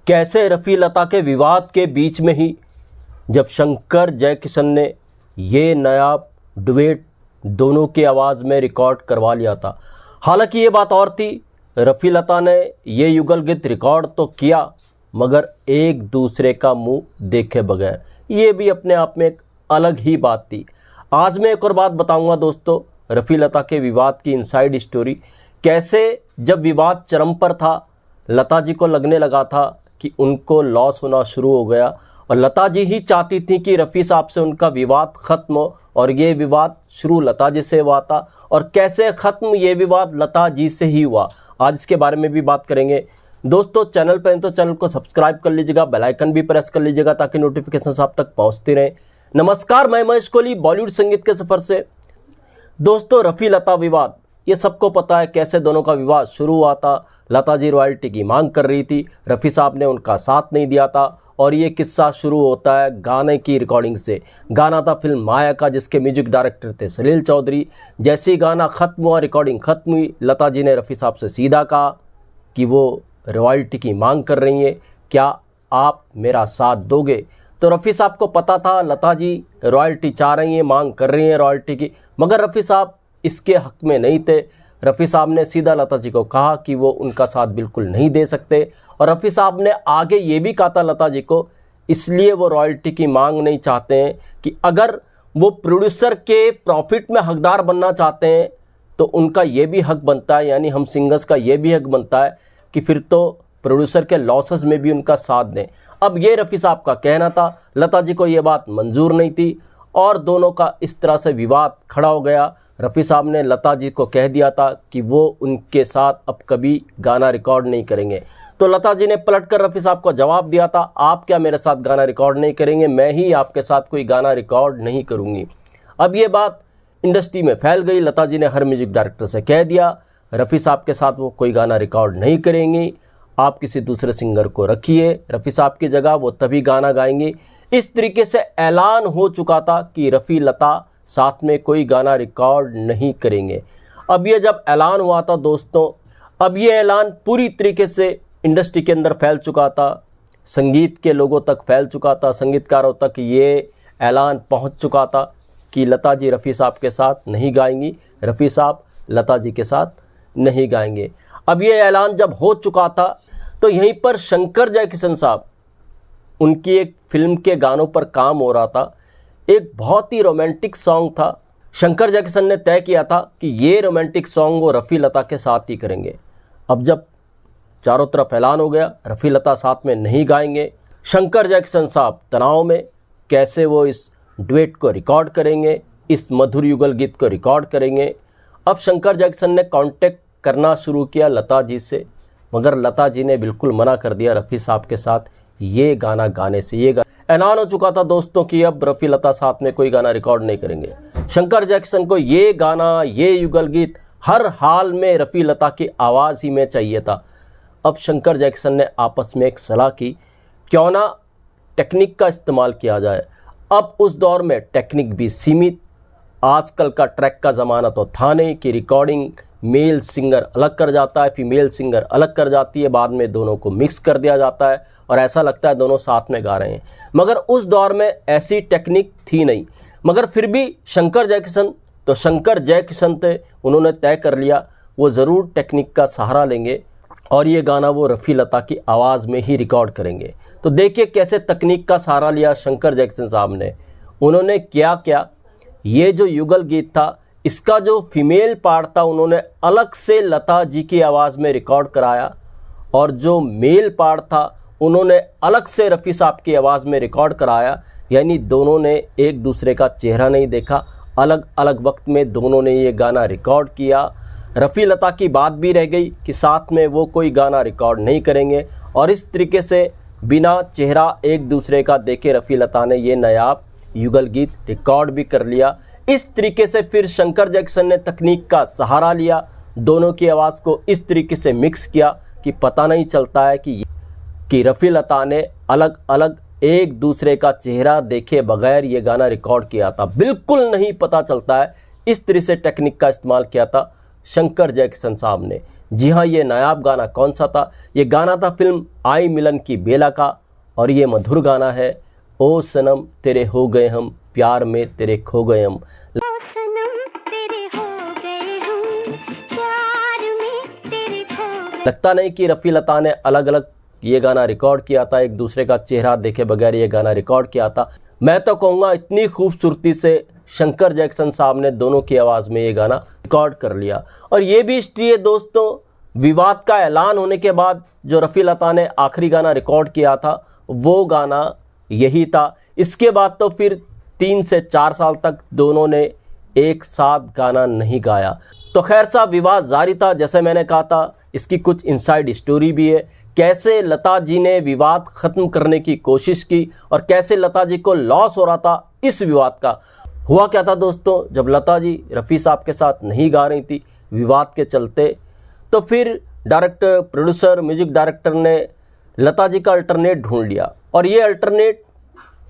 कैसे रफ़ी लता के विवाद के बीच में ही जब शंकर जयकिशन ने ये नया डुएट दोनों की आवाज़ में रिकॉर्ड करवा लिया था। हालांकि ये बात और थी, रफ़ी लता ने ये युगल गीत रिकॉर्ड तो किया मगर एक दूसरे का मुंह देखे बगैर। ये भी अपने आप में एक अलग ही बात थी। आज मैं एक और बात बताऊंगा दोस्तों, रफ़ी लता के विवाद की इनसाइड स्टोरी। कैसे जब विवाद चरम पर था, लता जी को लगने लगा था कि उनको लॉस होना शुरू हो गया और लता जी ही चाहती थी कि रफ़ी साहब से उनका विवाद ख़त्म हो, और ये विवाद शुरू लता जी से हुआ था और कैसे ख़त्म ये विवाद लता जी से ही हुआ। आज इसके बारे में भी बात करेंगे दोस्तों। चैनल पर हैं तो चैनल को सब्सक्राइब कर लीजिएगा, बेल आइकन भी प्रेस कर लीजिएगा ताकि नोटिफिकेशन आप तक पहुंचती रहे। नमस्कार, मैं महेश कोहली बॉलीवुड संगीत के सफ़र से। दोस्तों, रफ़ी लता विवाद, ये सबको पता है कैसे दोनों का विवाद शुरू हुआ था। लता जी रॉयल्टी की मांग कर रही थी, रफ़ी साहब ने उनका साथ नहीं दिया था और ये किस्सा शुरू होता है गाने की रिकॉर्डिंग से। गाना था फिल्म माया का, जिसके म्यूजिक डायरेक्टर थे सलील चौधरी। जैसे ही गाना ख़त्म हुआ, रिकॉर्डिंग ख़त्म हुई, लता जी ने रफ़ी साहब से सीधा कहा कि वो रॉयल्टी की मांग कर रही हैं, क्या आप मेरा साथ दोगे? तो रफ़ी साहब को पता था लता जी रॉयल्टी चाह रही हैं, मांग कर रही हैं रॉयल्टी की, मगर रफ़ी साहब इसके हक में नहीं थे। रफ़ी साहब ने सीधा लता जी को कहा कि वो उनका साथ बिल्कुल नहीं दे सकते, और रफ़ी साहब ने आगे ये भी कहा था लता जी को, इसलिए वो रॉयल्टी की मांग नहीं चाहते हैं कि अगर वो प्रोड्यूसर के प्रॉफिट में हकदार बनना चाहते हैं तो उनका ये भी हक बनता है, यानी हम सिंगर्स का ये भी हक बनता है कि फिर तो प्रोड्यूसर के लॉसेस में भी उनका साथ दें। अब ये रफ़ी साहब का कहना था, लता जी को ये बात मंजूर नहीं थी और दोनों का इस तरह से विवाद खड़ा हो गया। रफ़ी साहब ने लता जी को कह दिया था कि वो उनके साथ अब कभी गाना रिकॉर्ड नहीं करेंगे। तो लता जी ने पलटकर रफ़ी साहब को जवाब दिया था, आप क्या मेरे साथ गाना रिकॉर्ड नहीं करेंगे? मैं ही आपके साथ कोई गाना रिकॉर्ड नहीं करूँगी। अब ये बात इंडस्ट्री में फैल गई। लता जी ने हर म्यूजिक डायरेक्टर से कह दिया रफ़ी साहब के साथ वो कोई गाना रिकॉर्ड नहीं करेंगी, आप किसी दूसरे सिंगर को रखिए, रफ़ी साहब की जगह वो तभी गाना गाएंगी। इस तरीके से ऐलान हो चुका था कि रफ़ी लता साथ में कोई गाना रिकॉर्ड नहीं करेंगे। अब ये जब ऐलान हुआ था दोस्तों, अब ये ऐलान पूरी तरीके से इंडस्ट्री के अंदर फैल चुका था, संगीत के लोगों तक फैल चुका था, संगीतकारों तक ये ऐलान पहुंच चुका था कि लता जी रफ़ी साहब के साथ नहीं गाएंगी, रफ़ी साहब लता जी के साथ नहीं गाएंगे। अब ये ऐलान जब हो चुका था तो यहीं पर शंकर जयकिशन साहब, उनकी एक फिल्म के गानों पर काम हो रहा था। एक बहुत ही रोमांटिक सॉन्ग था। शंकर जयकिशन ने तय किया था कि ये रोमांटिक सॉन्ग वो रफ़ी लता के साथ ही करेंगे। अब जब चारों तरफ ऐलान हो गया रफ़ी लता साथ में नहीं गाएंगे, शंकर जयकिशन साहब तनाव में, कैसे वो इस डुएट को रिकॉर्ड करेंगे, इस मधुर युगल गीत को रिकॉर्ड करेंगे। अब शंकर जयकिशन ने कांटेक्ट करना शुरू किया लता जी से, मगर लता जी ने बिल्कुल मना कर दिया रफ़ी साहब के साथ ये गाना गाने से। ये ऐलान हो चुका था दोस्तों कि अब रफ़ी लता साथ में कोई गाना रिकॉर्ड नहीं करेंगे। शंकर जयकिशन को ये गाना, ये युगल गीत हर हाल में रफ़ी लता की आवाज़ ही में चाहिए था। अब शंकर जयकिशन ने आपस में एक सलाह की, क्यों ना टेक्निक का इस्तेमाल किया जाए। अब उस दौर में टेक्निक भी सीमित, आजकल का ट्रैक का ज़माना तो था नहीं कि रिकॉर्डिंग मेल सिंगर अलग कर जाता है, फीमेल सिंगर अलग कर जाती है, बाद में दोनों को मिक्स कर दिया जाता है और ऐसा लगता है दोनों साथ में गा रहे हैं। मगर उस दौर में ऐसी टेक्निक थी नहीं, मगर फिर भी शंकर जयकिशन थे, उन्होंने तय कर लिया वो ज़रूर टेक्निक का सहारा लेंगे और ये गाना वो रफ़ी लता की आवाज़ में ही रिकॉर्ड करेंगे। तो देखिए कैसे तकनीक का सहारा लिया शंकर जयकिशन साहब ने। उन्होंने क्या ये जो युगल गीत था, इसका जो फीमेल पार्ट था उन्होंने अलग से लता जी की आवाज़ में रिकॉर्ड कराया, और जो मेल पार्ट था उन्होंने अलग से रफ़ी साहब की आवाज़ में रिकॉर्ड कराया। यानी दोनों ने एक दूसरे का चेहरा नहीं देखा, अलग अलग वक्त में दोनों ने ये गाना रिकॉर्ड किया। रफ़ी लता की बात भी रह गई कि साथ में वो कोई गाना रिकॉर्ड नहीं करेंगे, और इस तरीके से बिना चेहरा एक दूसरे का देखे रफ़ी लता ने ये नया युगल गीत रिकॉर्ड भी कर लिया। इस तरीके से फिर शंकर जयकिशन ने तकनीक का सहारा लिया, दोनों की आवाज़ को इस तरीके से मिक्स किया कि पता नहीं चलता है कि रफ़ी लता ने अलग अलग एक दूसरे का चेहरा देखे बगैर ये गाना रिकॉर्ड किया था। बिल्कुल नहीं पता चलता है। इस तरह से टेक्निक का इस्तेमाल किया था शंकर जयकिशन साहब ने। जी हाँ, ये नायाब गाना कौन सा था? ये गाना था फिल्म आई मिलन की बेला का, और ये मधुर गाना है, ओ सनम तेरे हो गए हम, प्यार में तेरे खो गए हम। लगता नहीं कि रफ़ी लता ने अलग अलग ये गाना रिकॉर्ड किया था, एक दूसरे का चेहरा देखे बगैर ये गाना रिकॉर्ड किया था। मैं तो कहूँगा इतनी खूबसूरती से शंकर जैक्सन साहब ने दोनों की आवाज़ में ये गाना रिकॉर्ड कर लिया। और ये भी हिस्ट्री है दोस्तों, विवाद का ऐलान होने के बाद जो रफ़ी लता ने आखिरी गाना रिकॉर्ड किया था वो गाना यही था। इसके बाद तो फिर 3 से 4 साल तक दोनों ने एक साथ गाना नहीं गाया। तो खैर साहब, विवाद जारी था। जैसे मैंने कहा था, इसकी कुछ इनसाइड स्टोरी भी है, कैसे लता जी ने विवाद ख़त्म करने की कोशिश की और कैसे लता जी को लॉस हो रहा था इस विवाद का। हुआ क्या था दोस्तों, जब लता जी रफ़ी साहब के साथ नहीं गा रही थी विवाद के चलते, तो फिर डायरेक्टर, प्रोड्यूसर, म्यूजिक डायरेक्टर ने लता जी का अल्टरनेट ढूंढ लिया। और ये अल्टरनेट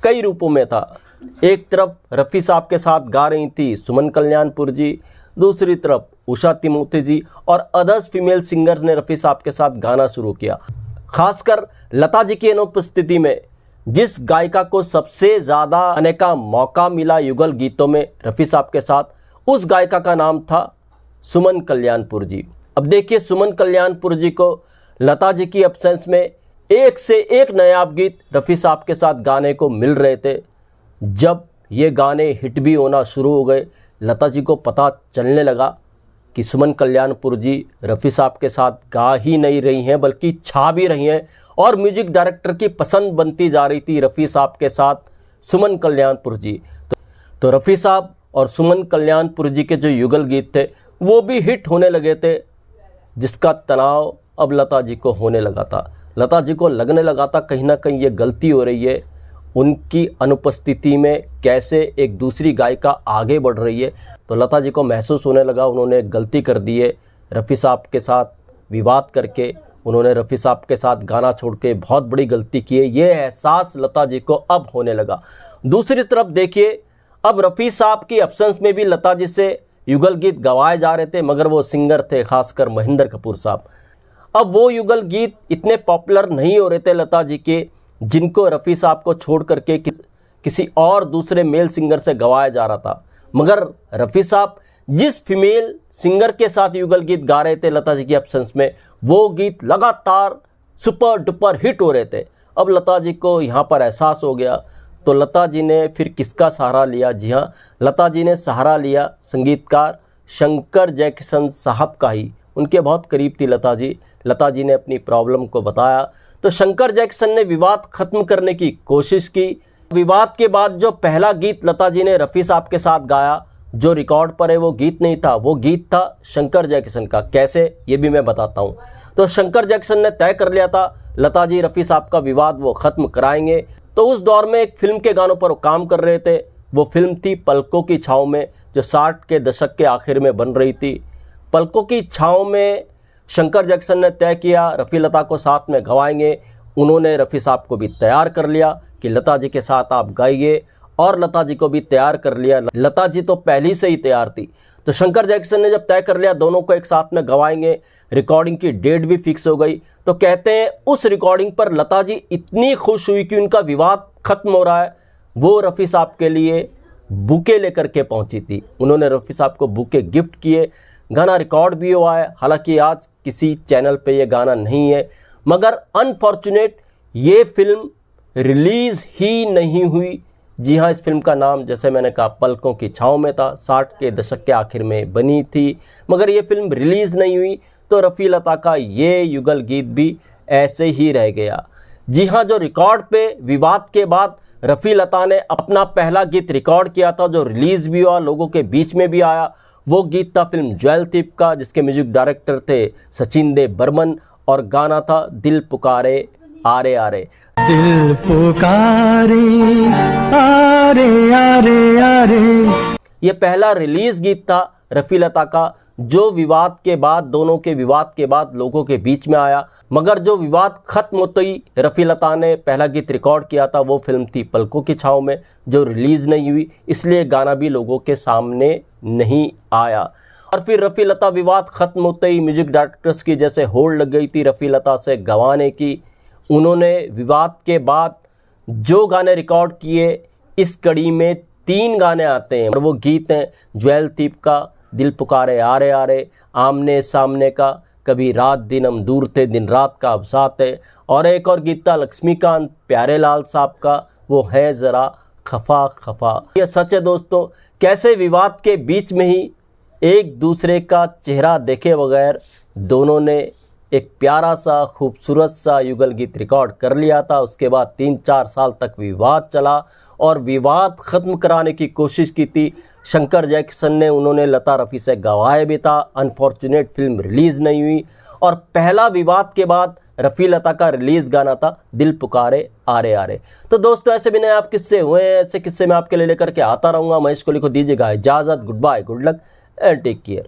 कई रूपों में था। एक तरफ रफ़ी साहब के साथ गा रही थी सुमन कल्याणपुर जी, दूसरी तरफ उषा तिमोथी जी और अदर्स फीमेल सिंगर्स ने रफ़ी साहब के साथ गाना शुरू किया। खासकर लता जी की अनुपस्थिति में जिस गायिका को सबसे ज़्यादा आने का मौका मिला युगल गीतों में रफ़ी साहब के साथ, उस गायिका का नाम था सुमन कल्याणपुर जी। अब देखिए, सुमन कल्याणपुर जी को लता जी की एब्सेंस में एक से एक नायाब गीत रफ़ी साहब के साथ गाने को मिल रहे थे। जब ये गाने हिट भी होना शुरू हो गए, लता जी को पता चलने लगा कि सुमन कल्याणपुर जी रफ़ी साहब के साथ गा ही नहीं रही हैं बल्कि छा भी रही हैं, और म्यूजिक डायरेक्टर की पसंद बनती जा रही थी रफ़ी साहब के साथ सुमन कल्याणपुर जी। तो रफ़ी साहब और सुमन कल्याणपुर जी के जो युगल गीत थे वो भी हिट होने लगे थे, जिसका तनाव अब लता जी को होने लगा था। लता जी को लगने लगा था कहीं ना कहीं ये गलती हो रही है, उनकी अनुपस्थिति में कैसे एक दूसरी गायिका आगे बढ़ रही है। तो लता जी को महसूस होने लगा उन्होंने गलती कर दी है, रफ़ी साहब के साथ विवाद करके उन्होंने रफ़ी साहब के साथ गाना छोड़ के बहुत बड़ी गलती की है। ये एहसास लता जी को अब होने लगा। दूसरी तरफ देखिए, अब रफ़ी साहब की एब्सेंस में भी लता जी से युगल गीत गवाए जा रहे थे, मगर वो सिंगर थे खासकर महेंद्र कपूर साहब। अब वो युगल गीत इतने पॉपुलर नहीं हो रहे थे लता जी के, जिनको रफ़ी साहब को छोड़ करके किसी और दूसरे मेल सिंगर से गवाया जा रहा था। मगर रफ़ी साहब जिस फीमेल सिंगर के साथ युगल गीत गा रहे थे लता जी की एब्सेंस में, वो गीत लगातार सुपर डुपर हिट हो रहे थे। अब लता जी को यहाँ पर एहसास हो गया, तो लता जी ने फिर किसका सहारा लिया? जी हाँ, लता जी ने सहारा लिया संगीतकार शंकर जैकिसन साहब का ही। उनके बहुत करीब थी लता जी। लता जी ने अपनी प्रॉब्लम को बताया, तो शंकर जैक्सन ने विवाद ख़त्म करने की कोशिश की। विवाद के बाद जो पहला गीत लता जी ने रफ़ी साहब के साथ गाया, जो रिकॉर्ड पर है, वो गीत नहीं था, वो गीत था शंकर जैक्सन का। कैसे, ये भी मैं बताता हूँ। तो शंकर जैक्सन ने तय कर लिया था लता जी रफ़ी साहब का विवाद वो ख़त्म कराएंगे। तो उस दौर में एक फिल्म के गानों पर वो काम कर रहे थे। वो फिल्म थी पलकों की छाँव में, जो 60 के दशक के आखिर में बन रही थी। पलकों की छाँव में शंकर जैक्सन ने तय किया रफ़ी लता को साथ में गवाएंगे। उन्होंने रफ़ी साहब को भी तैयार कर लिया कि लता जी के साथ आप गाइए, और लता जी को भी तैयार कर लिया। लता जी तो पहले से ही तैयार थी। तो शंकर जैक्सन ने जब तय कर लिया दोनों को एक साथ में गवाएंगे, रिकॉर्डिंग की डेट भी फिक्स हो गई। तो कहते हैं उस रिकॉर्डिंग पर लता जी इतनी खुश हुई कि उनका विवाद खत्म हो रहा है। वो रफ़ी साहब के लिए बुके लेकर के पहुंची थी। उन्होंने रफ़ी साहब को बुके गिफ्ट किए। गाना रिकॉर्ड भी हुआ है, हालांकि आज किसी चैनल पे ये गाना नहीं है। मगर अनफॉर्चुनेट ये फिल्म रिलीज़ ही नहीं हुई। जी हाँ, इस फिल्म का नाम जैसे मैंने कहा पलकों की छाँव में था, 60 के दशक के आखिर में बनी थी, मगर ये फिल्म रिलीज़ नहीं हुई। तो रफ़ी लता का ये युगल गीत भी ऐसे ही रह गया। जी हाँ, जो रिकॉर्ड पे विवाद के बाद रफ़ी लता ने अपना पहला गीत रिकॉर्ड किया था, जो रिलीज़ भी हुआ, लोगों के बीच में भी आया, वो गीत था फिल्म ज्वेल थीप का, जिसके म्यूजिक डायरेक्टर थे सचिन देव बर्मन, और गाना था दिल पुकारे आरे आरे। दिल पुकारे आरे आरे आरे। ये पहला रिलीज गीत था रफ़ी लता का, जो विवाद के बाद, दोनों के विवाद के बाद लोगों के बीच में आया। मगर जो विवाद खत्म होते ही रफ़ी लता ने पहला गीत रिकॉर्ड किया था, वो फिल्म थी पलकों की छाँव में, जो रिलीज़ नहीं हुई, इसलिए गाना भी लोगों के सामने नहीं आया। और फिर रफ़ी लता विवाद खत्म होते ही म्यूजिक डायरेक्टर्स की जैसे होड़ लग गई थी रफ़ी लता से गवाने की। उन्होंने विवाद के बाद जो गाने रिकॉर्ड किए, इस कड़ी में 3 गाने आते हैं और वो गीत हैं ज्वेल तीप का दिल पुकारे आरे आरे, आमने सामने का कभी रात दिन हम दूर थे, दिन रात का अब साथ है, और एक और गीत था लक्ष्मीकांत प्यारे लाल साहब का, वो है ज़रा खफा खफा। ये सच है दोस्तों, कैसे विवाद के बीच में ही एक दूसरे का चेहरा देखे बगैर दोनों ने एक प्यारा सा खूबसूरत सा युगल गीत रिकॉर्ड कर लिया था। उसके बाद 3-4 साल तक विवाद चला और विवाद ख़त्म कराने की कोशिश की थी शंकर जयकिशन ने। उन्होंने लता रफ़ी से गवाए भी था, अनफॉर्चुनेट फिल्म रिलीज़ नहीं हुई। और पहला विवाद के बाद रफ़ी लता का रिलीज़ गाना था दिल पुकारे आरे आरे। तो दोस्तों ऐसे भी नए आप किस्से हुए हैं, ऐसे किस्से मैं आपके लिए लेकर के आता रहूँगा। महेश कोहली को दीजिएगा इजाज़त। Good bye, good luck and take care.